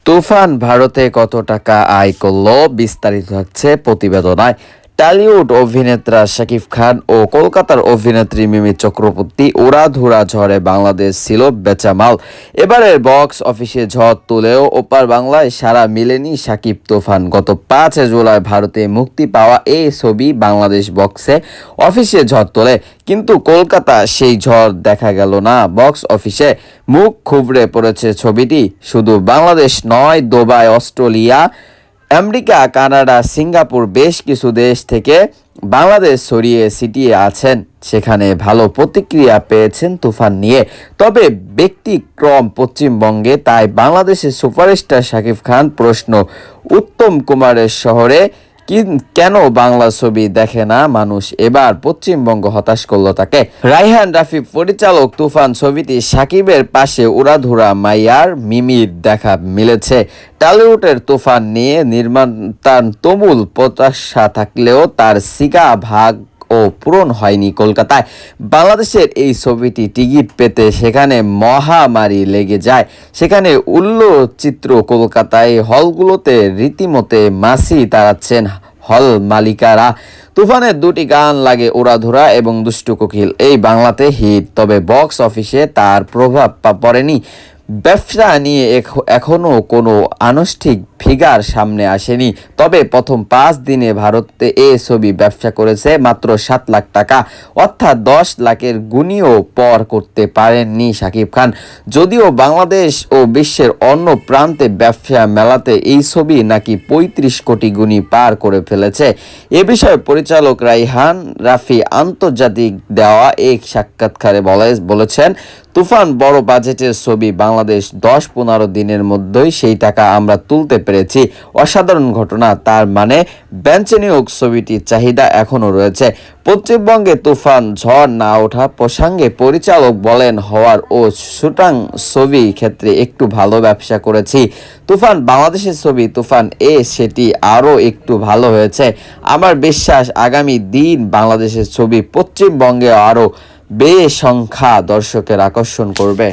তুফান ভারতে কত টাকা আয় করলো বিস্তারিত থাকছে প্রতিবেদনায়। টলিউড অভিনেতা শাকিব খান ও কলকাতার অভিনেত্রী মিমি চক্রবর্তী উড়াধুরা ঝড়ে বাংলাদেশ ছিল বেচামাল। এবারের বক্স অফিসে ঝড় তুলেও ওপার বাংলায় সারা মিলেনি শাকিব তুফান। গত 5 জুলাই ভারতে মুক্তি পাওয়া এই ছবি বাংলাদেশ বক্সে অফিসে ঝড় তোলে, কিন্তু কলকাতা সেই ঝড় দেখা গেল না বক্স অফিসে। মুখ খুবড়ে পড়েছে ছবিটি। শুধু বাংলাদেশ নয়, Dubai, Australia, America, Canada, Singapore বেশ কিছু দেশ থেকে বাংলাদেশ ছড়িয়ে ছিটিয়ে আছেন। সেখানে ভালো প্রতিক্রিয়া পেয়েছেন তুফান নিয়ে। তবে ব্যতিক্রম পশ্চিমবঙ্গে। তাই বাংলাদেশের সুপারস্টার শাকিব খান প্রশ্ন, উত্তম কুমারের শহরে কেন বাংলা ছবি দেখে না মানুষ? এবার পশ্চিমবঙ্গ হতাশ করলো তাকে। রায়হান রাফি পরিচালক তুফান ছবিটি শাকিবের পাশে উড়াধুরা মাইয়ার মিমির দেখা মিলেছে। টলিউডের তুফান নিয়ে নির্মাতার তুমুল প্রত্যাশা থাকলেও তার সিগা ভাগ ও পূরণ হয়নি কলকাতায়। বাংলাদেশের এই ছবিটি টিকিট পেতে সেখানে মহামারী লেগে যায়। সেখানে চিত্র কলকাতায় হলগুলোতে রীতিমতো মাসি তাড়াচ্ছেন হল মালিকারা। তুফানের 2টি গান লাগে উড়াধুরা এবং দুষ্টু কোকিল, এই বাংলাতে হিট। তবে বক্স অফিসে তার প্রভাব পড়েনি। ব্যবসা নিয়ে এখনও কোনো আনুষ্ঠানিক ফিগার সামনে আসেনি। তবে প্রথম 5 দিনে ভারতে এ ছবি ব্যবসা করেছে মাত্র 7 লাখ টাকা, অর্থাৎ 10 লাখের গুণীয় পর করতে পারেননি শাকিব খান। যদিও বাংলাদেশ ও বিশ্বের অন্য প্রান্তে ব্যবসা মেলাতে এই ছবি নাকি 35 কোটি গুণী পার করে ফেলেছে। এ বিষয়ে পরিচালক রায়হান রাফি আন্তর্জাতিক দেওয়া এক সাক্ষাৎকারে বলেছেন, তুফান বড় বাজেটের ছবি। বাংলাদেশ 10-15 দিনের মধ্যেই সেই টাকা আমরা তুলতে পেরেছি। অসাধারণ ঘটনা। তার মানে বেঞ্চনিয়োগ ছবিটির চাহিদা এখনও রয়েছে। পশ্চিমবঙ্গে তুফান ঝড় না ওঠা প্রসঙ্গে পরিচালক বলেন, হওয়ার ও শুটাং ছবি ক্ষেত্রে একটু ভালো ব্যবসা করেছি। তুফান বাংলাদেশের ছবি, তুফান সেটি আরও একটু ভালো হয়েছে। আমার বিশ্বাস আগামী দিন বাংলাদেশের ছবি পশ্চিমবঙ্গে আরও বেশ সংখ্যা দর্শকের আকর্ষণ করবে।